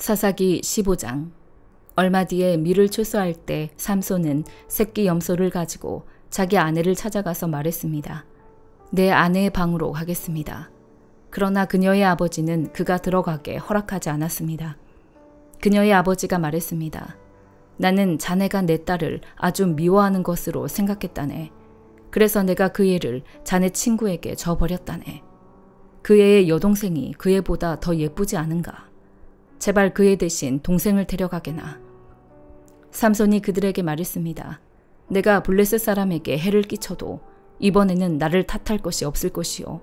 사사기 15장. 얼마 뒤에 밀을 추수할 때 삼손은 새끼 염소를 가지고 자기 아내를 찾아가서 말했습니다. 내 아내의 방으로 가겠습니다. 그러나 그녀의 아버지는 그가 들어가게 허락하지 않았습니다. 그녀의 아버지가 말했습니다. 나는 자네가 내 딸을 아주 미워하는 것으로 생각했다네. 그래서 내가 그 애를 자네 친구에게 줘버렸다네. 그 애의 여동생이 그 애보다 더 예쁘지 않은가? 제발 그 애 대신 동생을 데려가게나. 삼손이 그들에게 말했습니다. 내가 블레셋 사람에게 해를 끼쳐도 이번에는 나를 탓할 것이 없을 것이요.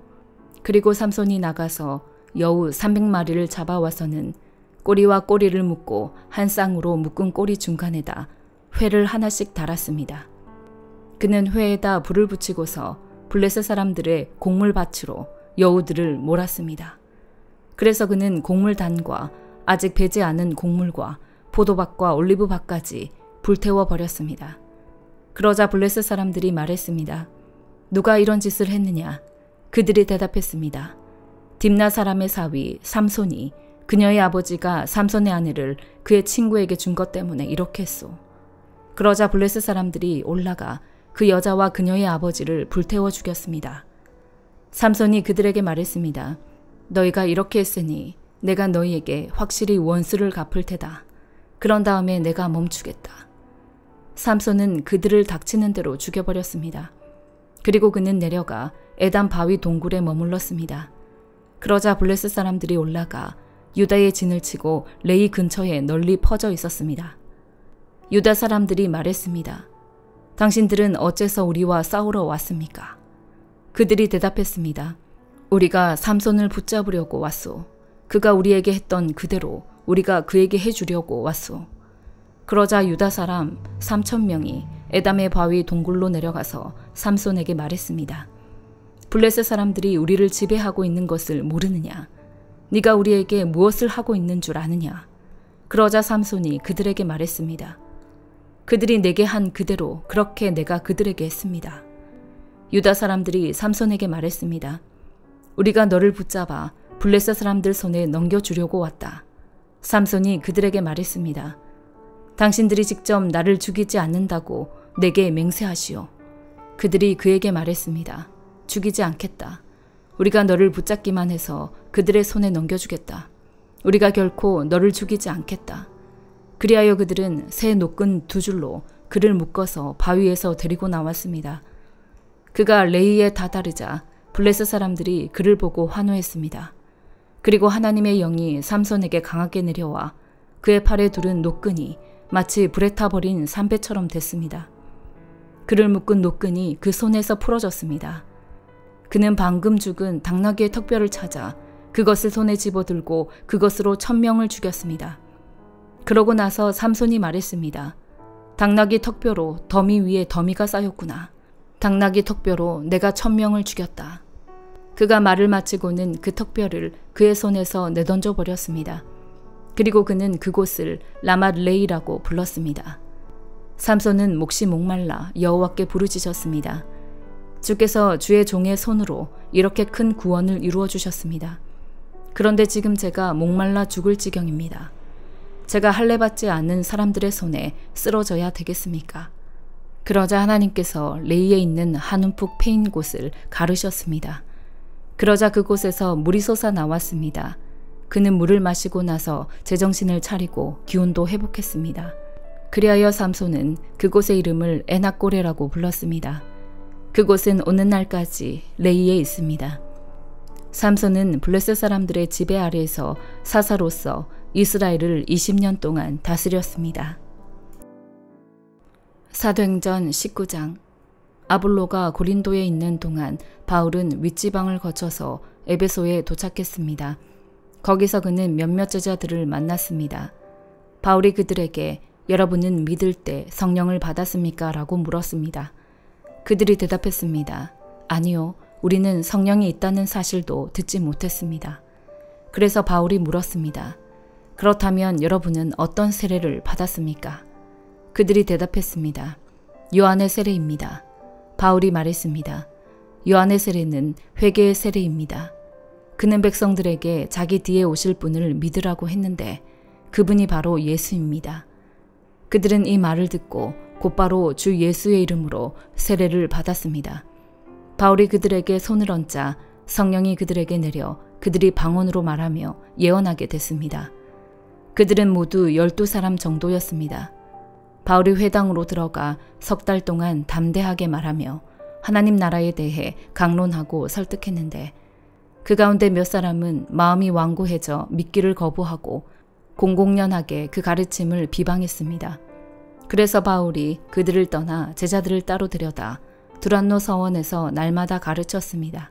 그리고 삼손이 나가서 여우 300마리를 잡아와서는 꼬리와 꼬리를 묶고 한 쌍으로 묶은 꼬리 중간에다 회를 하나씩 달았습니다. 그는 회에다 불을 붙이고서 블레셋 사람들의 곡물밭으로 여우들을 몰았습니다. 그래서 그는 곡물단과 아직 배지 않은 곡물과 포도밭과 올리브밭까지 불태워 버렸습니다. 그러자 블레셋 사람들이 말했습니다. 누가 이런 짓을 했느냐? 그들이 대답했습니다. 딥나 사람의 사위 삼손이 그녀의 아버지가 삼손의 아내를 그의 친구에게 준 것 때문에 이렇게 했소. 그러자 블레셋 사람들이 올라가 그 여자와 그녀의 아버지를 불태워 죽였습니다. 삼손이 그들에게 말했습니다. 너희가 이렇게 했으니 내가 너희에게 확실히 원수를 갚을 테다. 그런 다음에 내가 멈추겠다. 삼손은 그들을 닥치는 대로 죽여버렸습니다. 그리고 그는 내려가 에단 바위 동굴에 머물렀습니다. 그러자 블레셋 사람들이 올라가 유다의 진을 치고 레이 근처에 널리 퍼져 있었습니다. 유다 사람들이 말했습니다. 당신들은 어째서 우리와 싸우러 왔습니까? 그들이 대답했습니다. 우리가 삼손을 붙잡으려고 왔소. 그가 우리에게 했던 그대로 우리가 그에게 해주려고 왔소. 그러자 유다 사람 3,000명이 에담의 바위 동굴로 내려가서 삼손에게 말했습니다. 블레셋 사람들이 우리를 지배하고 있는 것을 모르느냐? 네가 우리에게 무엇을 하고 있는 줄 아느냐? 그러자 삼손이 그들에게 말했습니다. 그들이 내게 한 그대로 그렇게 내가 그들에게 했습니다. 유다 사람들이 삼손에게 말했습니다. 우리가 너를 붙잡아 블레셋 사람들 손에 넘겨주려고 왔다. 삼손이 그들에게 말했습니다. 당신들이 직접 나를 죽이지 않는다고 내게 맹세하시오. 그들이 그에게 말했습니다. 죽이지 않겠다. 우리가 너를 붙잡기만 해서 그들의 손에 넘겨주겠다. 우리가 결코 너를 죽이지 않겠다. 그리하여 그들은 새 노끈 2줄로 그를 묶어서 바위에서 데리고 나왔습니다. 그가 레이에 다다르자 블레셋 사람들이 그를 보고 환호했습니다. 그리고 하나님의 영이 삼손에게 강하게 내려와 그의 팔에 두른 노끈이 마치 불에 타버린 삼배처럼 됐습니다. 그를 묶은 노끈이 그 손에서 풀어졌습니다. 그는 방금 죽은 당나귀의 턱뼈를 찾아 그것을 손에 집어들고 그것으로 1,000명을 죽였습니다. 그러고 나서 삼손이 말했습니다. 당나귀 턱뼈로 더미 위에 더미가 쌓였구나. 당나귀 턱뼈로 내가 1,000명을 죽였다. 그가 말을 마치고는 그 턱뼈를 그의 손에서 내던져 버렸습니다. 그리고 그는 그곳을 라맛레이라고 불렀습니다. 삼손은 몹시 목말라 여호와께 부르짖었습니다. 주께서 주의 종의 손으로 이렇게 큰 구원을 이루어 주셨습니다. 그런데 지금 제가 목말라 죽을 지경입니다. 제가 할례받지 않는 사람들의 손에 쓰러져야 되겠습니까? 그러자 하나님께서 레이에 있는 한 움푹 패인 곳을 가르셨습니다. 그러자 그곳에서 물이 솟아 나왔습니다. 그는 물을 마시고 나서 제정신을 차리고 기운도 회복했습니다. 그리하여 삼손은 그곳의 이름을 에낙고레라고 불렀습니다. 그곳은 오늘날까지 레이에 있습니다. 삼손은 블레셋 사람들의 지배 아래에서 사사로서 이스라엘을 20년 동안 다스렸습니다. 사도행전 19장. 아볼로가 고린도에 있는 동안 바울은 윗지방을 거쳐서 에베소에 도착했습니다. 거기서 그는 몇몇 제자들을 만났습니다. 바울이 그들에게 여러분은 믿을 때 성령을 받았습니까? 라고 물었습니다. 그들이 대답했습니다. 아니요, 우리는 성령이 있다는 사실도 듣지 못했습니다. 그래서 바울이 물었습니다. 그렇다면 여러분은 어떤 세례를 받았습니까? 그들이 대답했습니다. 요한의 세례입니다. 바울이 말했습니다. 요한의 세례는 회개의 세례입니다. 그는 백성들에게 자기 뒤에 오실 분을 믿으라고 했는데 그분이 바로 예수입니다. 그들은 이 말을 듣고 곧바로 주 예수의 이름으로 세례를 받았습니다. 바울이 그들에게 손을 얹자 성령이 그들에게 내려 그들이 방언으로 말하며 예언하게 됐습니다. 그들은 모두 12사람 정도였습니다. 바울이 회당으로 들어가 석 달 동안 담대하게 말하며 하나님 나라에 대해 강론하고 설득했는데 그 가운데 몇 사람은 마음이 완고해져 믿기를 거부하고 공공연하게 그 가르침을 비방했습니다. 그래서 바울이 그들을 떠나 제자들을 따로 데려다 두란노 서원에서 날마다 가르쳤습니다.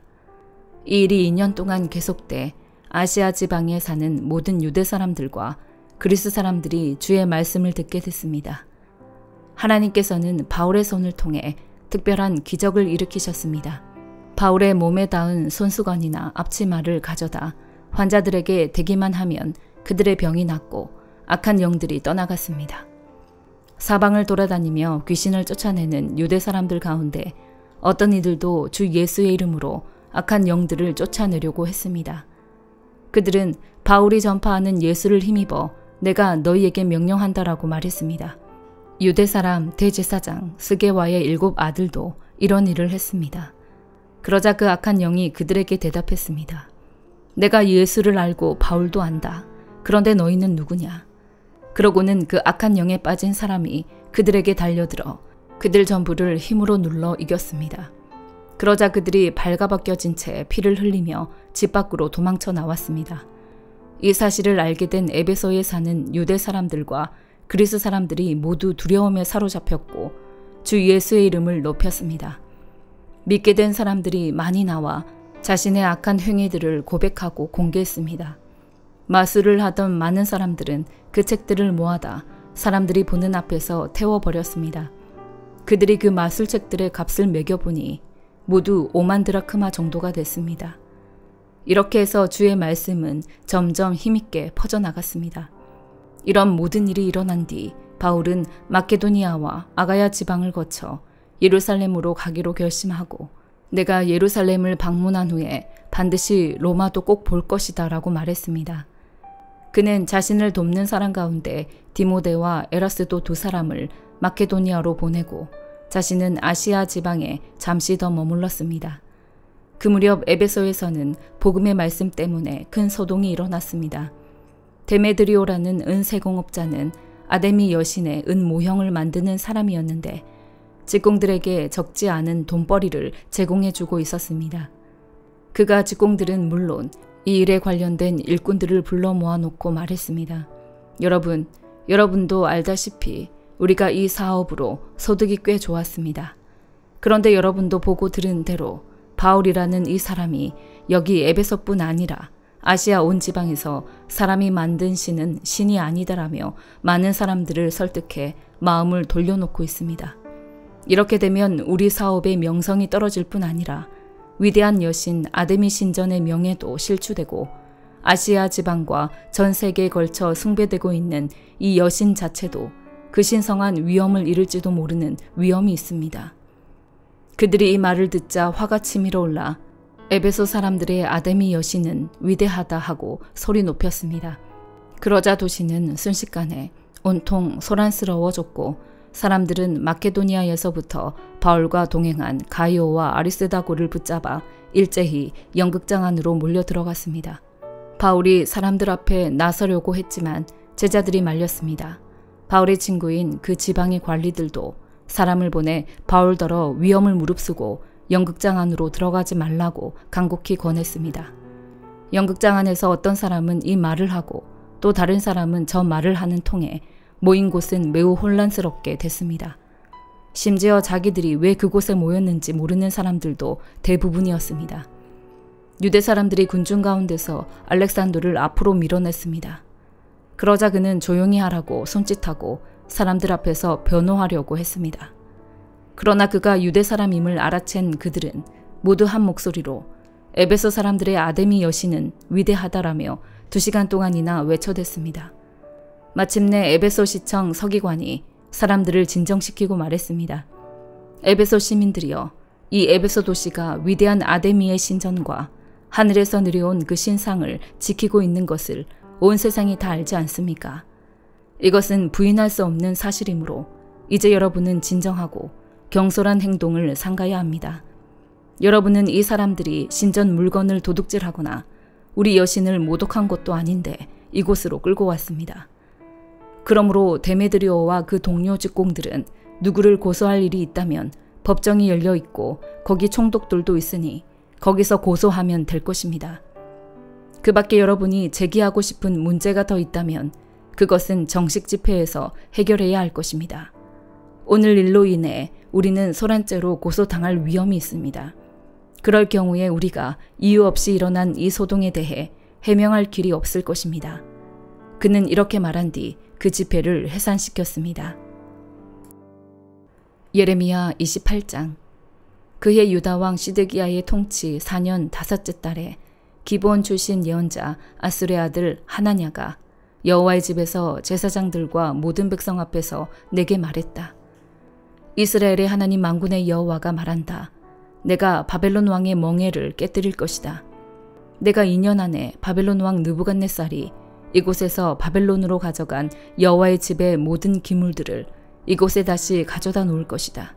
이 일이 2년 동안 계속돼 아시아 지방에 사는 모든 유대 사람들과 그리스 사람들이 주의 말씀을 듣게 됐습니다. 하나님께서는 바울의 손을 통해 특별한 기적을 일으키셨습니다. 바울의 몸에 닿은 손수건이나 앞치마를 가져다 환자들에게 대기만 하면 그들의 병이 낫고 악한 영들이 떠나갔습니다. 사방을 돌아다니며 귀신을 쫓아내는 유대 사람들 가운데 어떤 이들도 주 예수의 이름으로 악한 영들을 쫓아내려고 했습니다. 그들은 바울이 전파하는 예수를 힘입어 내가 너희에게 명령한다라고 말했습니다. 유대 사람 대제사장 스게와의 7 아들도 이런 일을 했습니다. 그러자 그 악한 영이 그들에게 대답했습니다. 내가 예수를 알고 바울도 안다. 그런데 너희는 누구냐? 그러고는 그 악한 영에 빠진 사람이 그들에게 달려들어 그들 전부를 힘으로 눌러 이겼습니다. 그러자 그들이 발가벗겨진 채 피를 흘리며 집 밖으로 도망쳐 나왔습니다. 이 사실을 알게 된 에베소에 사는 유대 사람들과 그리스 사람들이 모두 두려움에 사로잡혔고 주 예수의 이름을 높였습니다. 믿게 된 사람들이 많이 나와 자신의 악한 행위들을 고백하고 공개했습니다. 마술을 하던 많은 사람들은 그 책들을 모아다 사람들이 보는 앞에서 태워버렸습니다. 그들이 그 마술책들의 값을 매겨보니 모두 5만 드라크마 정도가 됐습니다. 이렇게 해서 주의 말씀은 점점 힘있게 퍼져나갔습니다. 이런 모든 일이 일어난 뒤 바울은 마케도니아와 아가야 지방을 거쳐 예루살렘으로 가기로 결심하고 내가 예루살렘을 방문한 후에 반드시 로마도 꼭 볼 것이다 라고 말했습니다. 그는 자신을 돕는 사람 가운데 디모데와 에라스도 2사람을 마케도니아로 보내고 자신은 아시아 지방에 잠시 더 머물렀습니다. 그 무렵 에베소에서는 복음의 말씀 때문에 큰 소동이 일어났습니다. 데메드리오라는 은세공업자는 아데미 여신의 은 모형을 만드는 사람이었는데 직공들에게 적지 않은 돈벌이를 제공해주고 있었습니다. 그가 직공들은 물론 이 일에 관련된 일꾼들을 불러 모아놓고 말했습니다. 여러분도 알다시피 우리가 이 사업으로 소득이 꽤 좋았습니다. 그런데 여러분도 보고 들은 대로 바울이라는 이 사람이 여기 에베소뿐 아니라 아시아 온 지방에서 사람이 만든 신은 신이 아니다라며 많은 사람들을 설득해 마음을 돌려놓고 있습니다. 이렇게 되면 우리 사업의 명성이 떨어질 뿐 아니라 위대한 여신 아데미 신전의 명예도 실추되고 아시아 지방과 전 세계에 걸쳐 숭배되고 있는 이 여신 자체도 그 신성한 위엄을 잃을지도 모르는 위험이 있습니다. 그들이 이 말을 듣자 화가 치밀어 올라 에베소 사람들의 아데미 여신은 위대하다 하고 소리 높였습니다. 그러자 도시는 순식간에 온통 소란스러워졌고 사람들은 마케도니아에서부터 바울과 동행한 가이오와 아리스다고를 붙잡아 일제히 연극장 안으로 몰려 들어갔습니다. 바울이 사람들 앞에 나서려고 했지만 제자들이 말렸습니다. 바울의 친구인 그 지방의 관리들도 사람을 보내 바울더러 위엄을 무릅쓰고 연극장 안으로 들어가지 말라고 간곡히 권했습니다. 연극장 안에서 어떤 사람은 이 말을 하고 또 다른 사람은 저 말을 하는 통에 모인 곳은 매우 혼란스럽게 됐습니다. 심지어 자기들이 왜 그곳에 모였는지 모르는 사람들도 대부분이었습니다. 유대 사람들이 군중 가운데서 알렉산더를 앞으로 밀어냈습니다. 그러자 그는 조용히 하라고 손짓하고 사람들 앞에서 변호하려고 했습니다. 그러나 그가 유대 사람임을 알아챈 그들은 모두 한 목소리로 에베소 사람들의 아데미 여신은 위대하다라며 2시간 동안이나 외쳐댔습니다. 마침내 에베소 시청 서기관이 사람들을 진정시키고 말했습니다. 에베소 시민들이여, 이 에베소 도시가 위대한 아데미의 신전과 하늘에서 내려온 그 신상을 지키고 있는 것을 온 세상이 다 알지 않습니까? 이것은 부인할 수 없는 사실이므로 이제 여러분은 진정하고 경솔한 행동을 삼가야 합니다. 여러분은 이 사람들이 신전 물건을 도둑질하거나 우리 여신을 모독한 것도 아닌데 이곳으로 끌고 왔습니다. 그러므로 데메드리오와 그 동료 직공들은 누구를 고소할 일이 있다면 법정이 열려 있고 거기 총독들도 있으니 거기서 고소하면 될 것입니다. 그 밖에 여러분이 제기하고 싶은 문제가 더 있다면 그것은 정식 집회에서 해결해야 할 것입니다. 오늘 일로 인해 우리는 소란죄로 고소당할 위험이 있습니다. 그럴 경우에 우리가 이유 없이 일어난 이 소동에 대해 해명할 길이 없을 것입니다. 그는 이렇게 말한 뒤 그 집회를 해산시켰습니다. 예레미야 28장. 그해 유다왕 시드기야의 통치 4년 5째 달에 기브온 출신 예언자 아술의 아들 하나냐가 여호와의 집에서 제사장들과 모든 백성 앞에서 내게 말했다. 이스라엘의 하나님 만군의 여호와가 말한다. 내가 바벨론 왕의 멍에를 깨뜨릴 것이다. 내가 2년 안에 바벨론 왕 느부갓네살이 이곳에서 바벨론으로 가져간 여호와의 집의 모든 기물들을 이곳에 다시 가져다 놓을 것이다.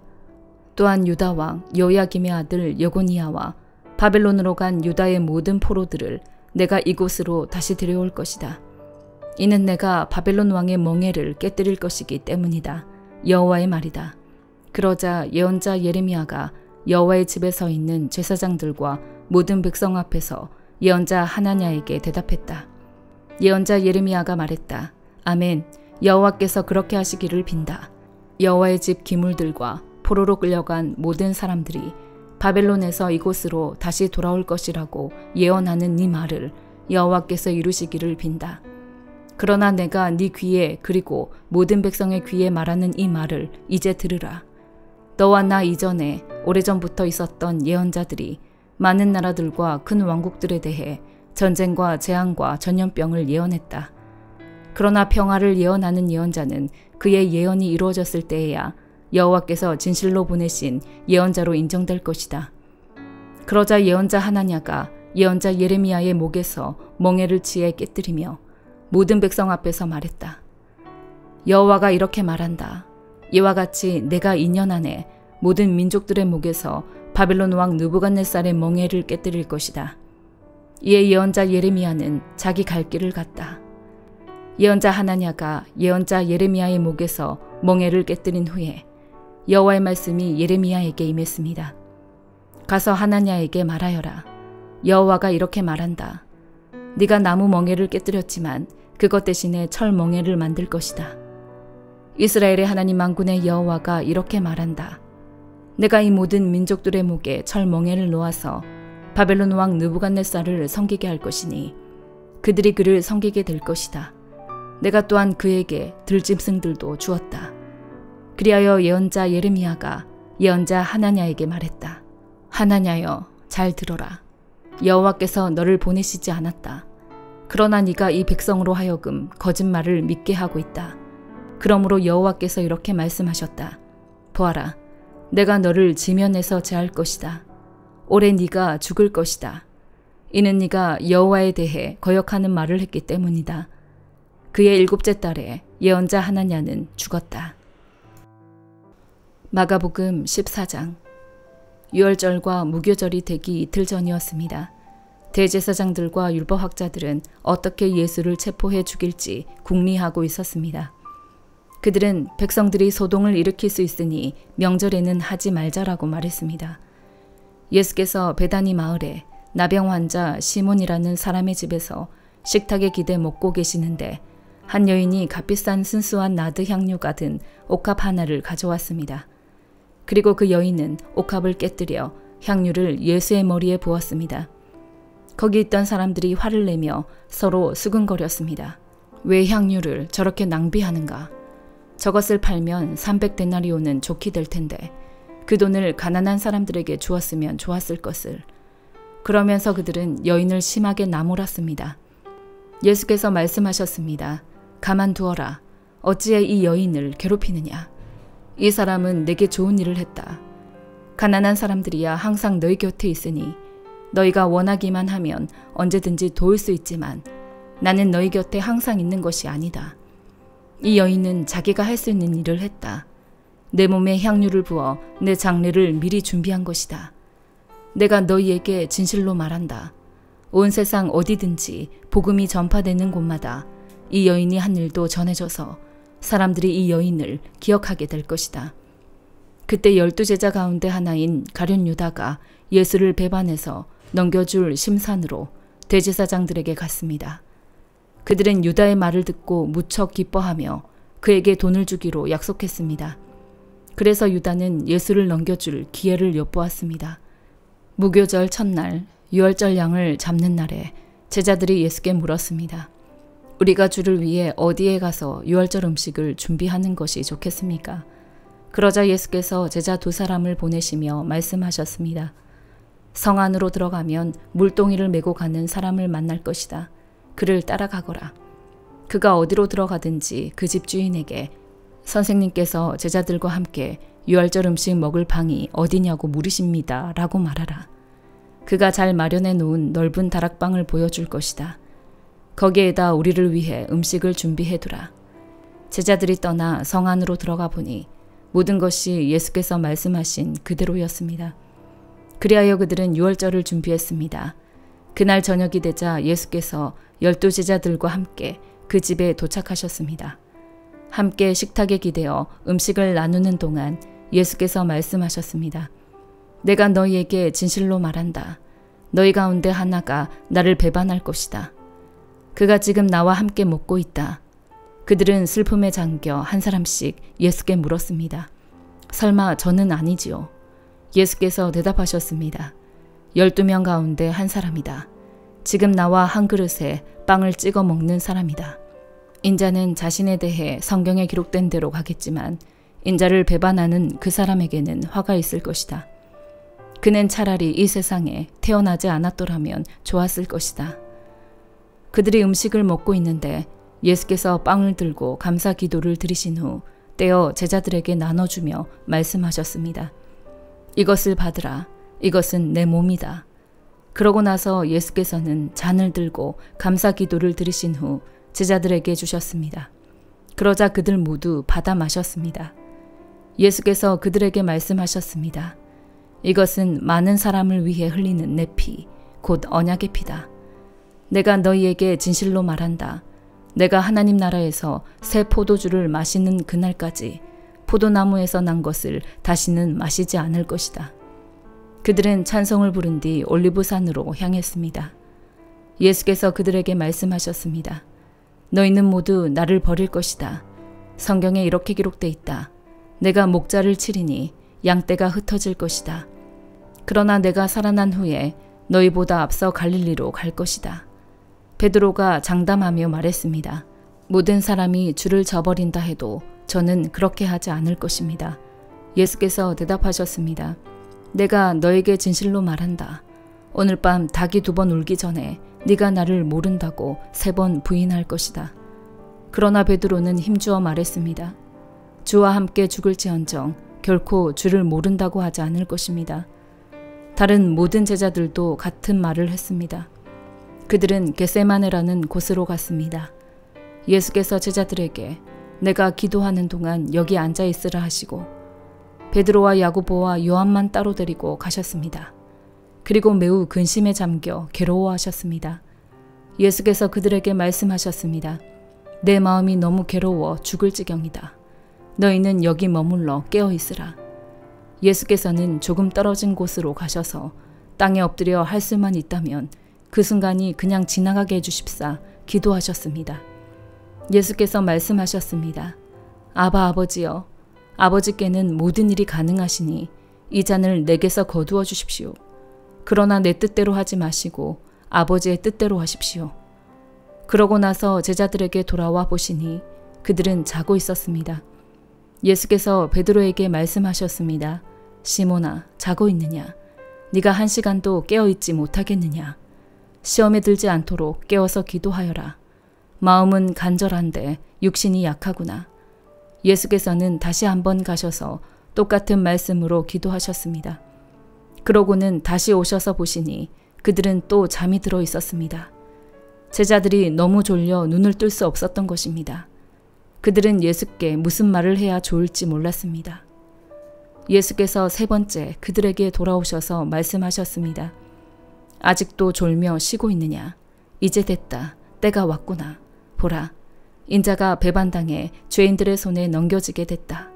또한 유다 왕 요야김의 아들 여고니아와 바벨론으로 간 유다의 모든 포로들을 내가 이곳으로 다시 데려올 것이다. 이는 내가 바벨론 왕의 멍에를 깨뜨릴 것이기 때문이다. 여호와의 말이다. 그러자 예언자 예레미야가 여호와의 집에 서 있는 제사장들과 모든 백성 앞에서 예언자 하나냐에게 대답했다. 예언자 예레미야가 말했다. 아멘. 여호와께서 그렇게 하시기를 빈다. 여호와의 집 기물들과 포로로 끌려간 모든 사람들이 바벨론에서 이곳으로 다시 돌아올 것이라고 예언하는 네 말을 여호와께서 이루시기를 빈다. 그러나 내가 네 귀에 그리고 모든 백성의 귀에 말하는 이 말을 이제 들으라. 너와 나 이전에 오래전부터 있었던 예언자들이 많은 나라들과 큰 왕국들에 대해 전쟁과 재앙과 전염병을 예언했다. 그러나 평화를 예언하는 예언자는 그의 예언이 이루어졌을 때에야 여호와께서 진실로 보내신 예언자로 인정될 것이다. 그러자 예언자 하나냐가 예언자 예레미야의 목에서 멍에를 치에 깨뜨리며 모든 백성 앞에서 말했다. 여호와가 이렇게 말한다. 이와 같이 내가 2년 안에 모든 민족들의 목에서 바벨론 왕 느부갓네살의 멍에를 깨뜨릴 것이다. 이에 예언자 예레미야는 자기 갈 길을 갔다. 예언자 하나냐가 예언자 예레미야의 목에서 멍에를 깨뜨린 후에 여호와의 말씀이 예레미야에게 임했습니다. 가서 하나냐에게 말하여라. 여호와가 이렇게 말한다. 네가 나무 멍에를 깨뜨렸지만 그것 대신에 철 멍에를 만들 것이다. 이스라엘의 하나님 만군의 여호와가 이렇게 말한다. 내가 이 모든 민족들의 목에 철 멍에를 놓아서 바벨론 왕 느부갓네살을 섬기게 할 것이니 그들이 그를 섬기게 될 것이다. 내가 또한 그에게 들짐승들도 주었다. 그리하여 예언자 예레미야가 예언자 하나냐에게 말했다. 하나냐여, 잘 들어라. 여호와께서 너를 보내시지 않았다. 그러나 네가 이 백성으로 하여금 거짓말을 믿게 하고 있다. 그러므로 여호와께서 이렇게 말씀하셨다. 보아라, 내가 너를 지면에서 제할 것이다. 올해 네가 죽을 것이다. 이는 네가 여호와에 대해 거역하는 말을 했기 때문이다. 그의 7째 달에 예언자 하나냐는 죽었다. 마가복음 14장. 유월절과 무교절이 되기 이틀 전이었습니다. 대제사장들과 율법학자들은 어떻게 예수를 체포해 죽일지 궁리하고 있었습니다. 그들은 백성들이 소동을 일으킬 수 있으니 명절에는 하지 말자라고 말했습니다. 예수께서 베다니 마을에 나병 환자 시몬이라는 사람의 집에서 식탁에 기대 먹고 계시는데 한 여인이 값비싼 순수한 나드 향료가 든 옥합 하나를 가져왔습니다. 그리고 그 여인은 옥합을 깨뜨려 향유를 예수의 머리에 부었습니다. 거기 있던 사람들이 화를 내며 서로 수근거렸습니다. 왜 향유를 저렇게 낭비하는가? 저것을 팔면 300데나리온은 좋게 될 텐데 그 돈을 가난한 사람들에게 주었으면 좋았을 것을. 그러면서 그들은 여인을 심하게 나무랐습니다. 예수께서 말씀하셨습니다. 가만두어라. 어찌해 이 여인을 괴롭히느냐? 이 사람은 내게 좋은 일을 했다. 가난한 사람들이야 항상 너희 곁에 있으니 너희가 원하기만 하면 언제든지 도울 수 있지만 나는 너희 곁에 항상 있는 것이 아니다. 이 여인은 자기가 할 수 있는 일을 했다. 내 몸에 향유를 부어 내 장례를 미리 준비한 것이다. 내가 너희에게 진실로 말한다. 온 세상 어디든지 복음이 전파되는 곳마다 이 여인이 한 일도 전해져서 사람들이 이 여인을 기억하게 될 것이다. 그때 12제자 가운데 하나인 가룟 유다가 예수를 배반해서 넘겨줄 심산으로 대제사장들에게 갔습니다. 그들은 유다의 말을 듣고 무척 기뻐하며 그에게 돈을 주기로 약속했습니다. 그래서 유다는 예수를 넘겨줄 기회를 엿보았습니다. 무교절 첫날 유월절 양을 잡는 날에 제자들이 예수께 물었습니다. 우리가 주를 위해 어디에 가서 유월절 음식을 준비하는 것이 좋겠습니까? 그러자 예수께서 제자 2사람을 보내시며 말씀하셨습니다. 성 안으로 들어가면 물동이를 메고 가는 사람을 만날 것이다. 그를 따라가거라. 그가 어디로 들어가든지 그 집 주인에게 선생님께서 제자들과 함께 유월절 음식 먹을 방이 어디냐고 물으십니다. 라고 말하라. 그가 잘 마련해 놓은 넓은 다락방을 보여줄 것이다. 거기에다 우리를 위해 음식을 준비해두라. 제자들이 떠나 성 안으로 들어가 보니 모든 것이 예수께서 말씀하신 그대로였습니다. 그리하여 그들은 유월절을 준비했습니다. 그날 저녁이 되자 예수께서 12제자들과 함께 그 집에 도착하셨습니다. 함께 식탁에 기대어 음식을 나누는 동안 예수께서 말씀하셨습니다. 내가 너희에게 진실로 말한다. 너희 가운데 하나가 나를 배반할 것이다. 그가 지금 나와 함께 먹고 있다. 그들은 슬픔에 잠겨 한 사람씩 예수께 물었습니다. 설마 저는 아니지요? 예수께서 대답하셨습니다. 12명 가운데 한 사람이다. 지금 나와 한 그릇에 빵을 찍어 먹는 사람이다. 인자는 자신에 대해 성경에 기록된 대로 가겠지만 인자를 배반하는 그 사람에게는 화가 있을 것이다. 그는 차라리 이 세상에 태어나지 않았더라면 좋았을 것이다. 그들이 음식을 먹고 있는데 예수께서 빵을 들고 감사 기도를 드리신 후 떼어 제자들에게 나눠주며 말씀하셨습니다. 이것을 받으라. 이것은 내 몸이다. 그러고 나서 예수께서는 잔을 들고 감사 기도를 드리신 후 제자들에게 주셨습니다. 그러자 그들 모두 받아 마셨습니다. 예수께서 그들에게 말씀하셨습니다. 이것은 많은 사람을 위해 흘리는 내 피, 곧 언약의 피다. 내가 너희에게 진실로 말한다. 내가 하나님 나라에서 새 포도주를 마시는 그날까지 포도나무에서 난 것을 다시는 마시지 않을 것이다. 그들은 찬송을 부른 뒤 올리브산으로 향했습니다. 예수께서 그들에게 말씀하셨습니다. 너희는 모두 나를 버릴 것이다. 성경에 이렇게 기록돼 있다. 내가 목자를 치리니 양떼가 흩어질 것이다. 그러나 내가 살아난 후에 너희보다 앞서 갈릴리로 갈 것이다. 베드로가 장담하며 말했습니다. 모든 사람이 주를 저버린다 해도 저는 그렇게 하지 않을 것입니다. 예수께서 대답하셨습니다. 내가 너에게 진실로 말한다. 오늘 밤 닭이 2번 울기 전에 네가 나를 모른다고 3번 부인할 것이다. 그러나 베드로는 힘주어 말했습니다. 주와 함께 죽을지언정 결코 주를 모른다고 하지 않을 것입니다. 다른 모든 제자들도 같은 말을 했습니다. 그들은 겟세마네라는 곳으로 갔습니다. 예수께서 제자들에게 내가 기도하는 동안 여기 앉아 있으라 하시고 베드로와 야고보와 요한만 따로 데리고 가셨습니다. 그리고 매우 근심에 잠겨 괴로워하셨습니다. 예수께서 그들에게 말씀하셨습니다. 내 마음이 너무 괴로워 죽을 지경이다. 너희는 여기 머물러 깨어 있으라. 예수께서는 조금 떨어진 곳으로 가셔서 땅에 엎드려 할 수만 있다면 그 순간이 그냥 지나가게 해주십사 기도하셨습니다. 예수께서 말씀하셨습니다. 아바 아버지여, 아버지께는 모든 일이 가능하시니 이 잔을 내게서 거두어 주십시오. 그러나 내 뜻대로 하지 마시고 아버지의 뜻대로 하십시오. 그러고 나서 제자들에게 돌아와 보시니 그들은 자고 있었습니다. 예수께서 베드로에게 말씀하셨습니다. 시몬아, 자고 있느냐? 네가 1시간도 깨어있지 못하겠느냐? 시험에 들지 않도록 깨어서 기도하여라. 마음은 간절한데 육신이 약하구나. 예수께서는 다시 한번 가셔서 똑같은 말씀으로 기도하셨습니다. 그러고는 다시 오셔서 보시니 그들은 또 잠이 들어 있었습니다. 제자들이 너무 졸려 눈을 뜰 수 없었던 것입니다. 그들은 예수께 무슨 말을 해야 좋을지 몰랐습니다. 예수께서 세 번째 그들에게 돌아오셔서 말씀하셨습니다. 아직도 졸며 쉬고 있느냐? 이제 됐다. 때가 왔구나. 보라, 인자가 배반당해 죄인들의 손에 넘겨지게 됐다.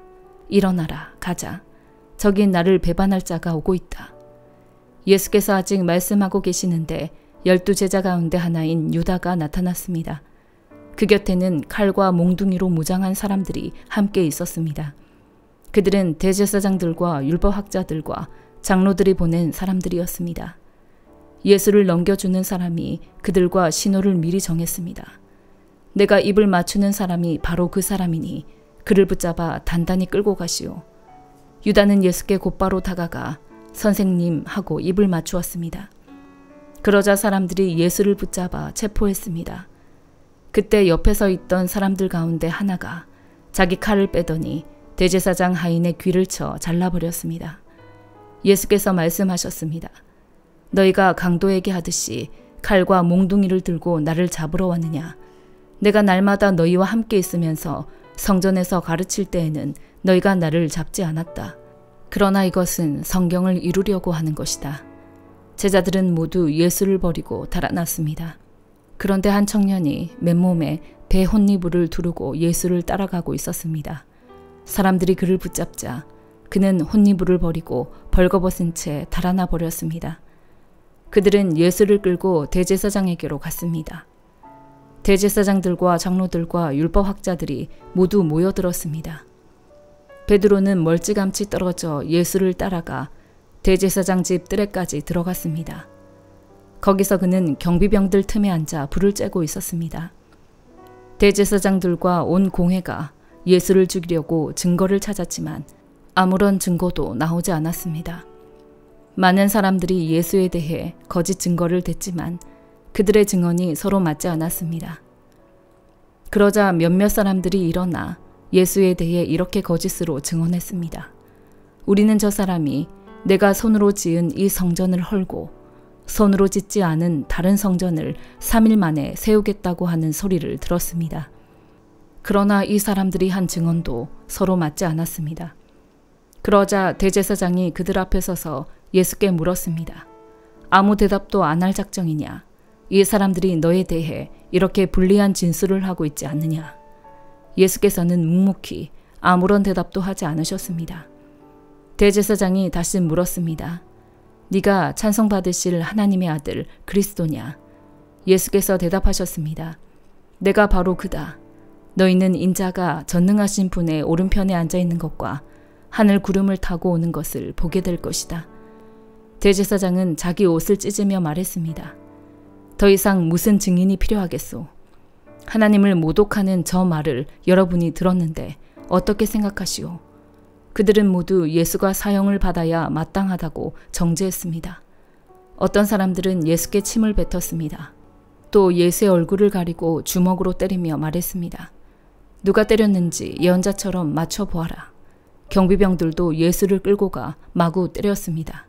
일어나라, 가자. 저기 나를 배반할 자가 오고 있다. 예수께서 아직 말씀하고 계시는데 12제자 가운데 하나인 유다가 나타났습니다. 그 곁에는 칼과 몽둥이로 무장한 사람들이 함께 있었습니다. 그들은 대제사장들과 율법학자들과 장로들이 보낸 사람들이었습니다. 예수를 넘겨주는 사람이 그들과 신호를 미리 정했습니다. 내가 입을 맞추는 사람이 바로 그 사람이니 그를 붙잡아 단단히 끌고 가시오. 유다는 예수께 곧바로 다가가 선생님 하고 입을 맞추었습니다. 그러자 사람들이 예수를 붙잡아 체포했습니다. 그때 옆에 서 있던 사람들 가운데 하나가 자기 칼을 빼더니 대제사장 하인의 귀를 쳐 잘라버렸습니다. 예수께서 말씀하셨습니다. 너희가 강도에게 하듯이 칼과 몽둥이를 들고 나를 잡으러 왔느냐? 내가 날마다 너희와 함께 있으면서 성전에서 가르칠 때에는 너희가 나를 잡지 않았다. 그러나 이것은 성경을 이루려고 하는 것이다. 제자들은 모두 예수를 버리고 달아났습니다. 그런데 한 청년이 맨몸에 배 혼니부를 두르고 예수를 따라가고 있었습니다. 사람들이 그를 붙잡자 그는 혼니부를 버리고 벌거벗은 채 달아나 버렸습니다. 그들은 예수를 끌고 대제사장에게로 갔습니다. 대제사장들과 장로들과 율법학자들이 모두 모여들었습니다. 베드로는 멀찌감치 떨어져 예수를 따라가 대제사장 집 뜰에까지 들어갔습니다. 거기서 그는 경비병들 틈에 앉아 불을 쬐고 있었습니다. 대제사장들과 온 공회가 예수를 죽이려고 증거를 찾았지만 아무런 증거도 나오지 않았습니다. 많은 사람들이 예수에 대해 거짓 증거를 댔지만 그들의 증언이 서로 맞지 않았습니다. 그러자 몇몇 사람들이 일어나 예수에 대해 이렇게 거짓으로 증언했습니다. 우리는 저 사람이 내가 손으로 지은 이 성전을 헐고 손으로 짓지 않은 다른 성전을 3일 만에 세우겠다고 하는 소리를 들었습니다. 그러나 이 사람들이 한 증언도 서로 맞지 않았습니다. 그러자 대제사장이 그들 앞에 서서 예수께 물었습니다. 아무 대답도 안 할 작정이냐? 이 사람들이 너에 대해 이렇게 불리한 진술을 하고 있지 않느냐? 예수께서는 묵묵히 아무런 대답도 하지 않으셨습니다. 대제사장이 다시 물었습니다. 네가 찬송받으실 하나님의 아들 그리스도냐? 예수께서 대답하셨습니다. 내가 바로 그다. 너희는 인자가 전능하신 분의 오른편에 앉아있는 것과 하늘 구름을 타고 오는 것을 보게 될 것이다. 대제사장은 자기 옷을 찢으며 말했습니다. 더 이상 무슨 증인이 필요하겠소? 하나님을 모독하는 저 말을 여러분이 들었는데 어떻게 생각하시오? 그들은 모두 예수가 사형을 받아야 마땅하다고 정죄했습니다. 어떤 사람들은 예수께 침을 뱉었습니다. 또 예수의 얼굴을 가리고 주먹으로 때리며 말했습니다. 누가 때렸는지 예언자처럼 맞춰보아라. 경비병들도 예수를 끌고 가 마구 때렸습니다.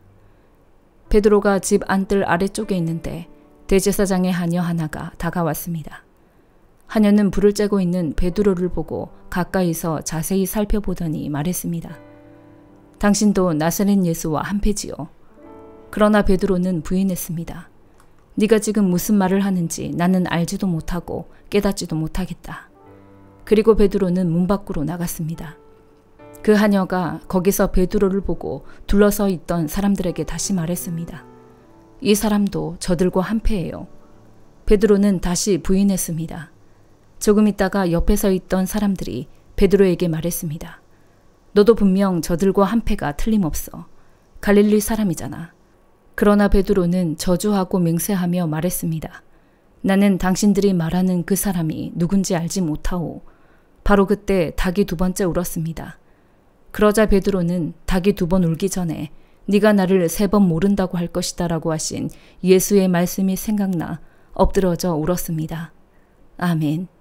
베드로가 집 안뜰 아래쪽에 있는데 대제사장의 하녀 하나가 다가왔습니다. 하녀는 불을 쬐고 있는 베드로를 보고 가까이서 자세히 살펴보더니 말했습니다. 당신도 나사렛 예수와 한패지요. 그러나 베드로는 부인했습니다. 네가 지금 무슨 말을 하는지 나는 알지도 못하고 깨닫지도 못하겠다. 그리고 베드로는 문 밖으로 나갔습니다. 그 하녀가 거기서 베드로를 보고 둘러서 있던 사람들에게 다시 말했습니다. 이 사람도 저들과 한패예요. 베드로는 다시 부인했습니다. 조금 있다가 옆에 서 있던 사람들이 베드로에게 말했습니다. 너도 분명 저들과 한패가 틀림없어. 갈릴리 사람이잖아. 그러나 베드로는 저주하고 맹세하며 말했습니다. 나는 당신들이 말하는 그 사람이 누군지 알지 못하오. 바로 그때 닭이 2번째 울었습니다. 그러자 베드로는 닭이 2번 울기 전에 네가 나를 3번 모른다고 할 것이다 라고 하신 예수의 말씀이 생각나 엎드러져 울었습니다. 아멘.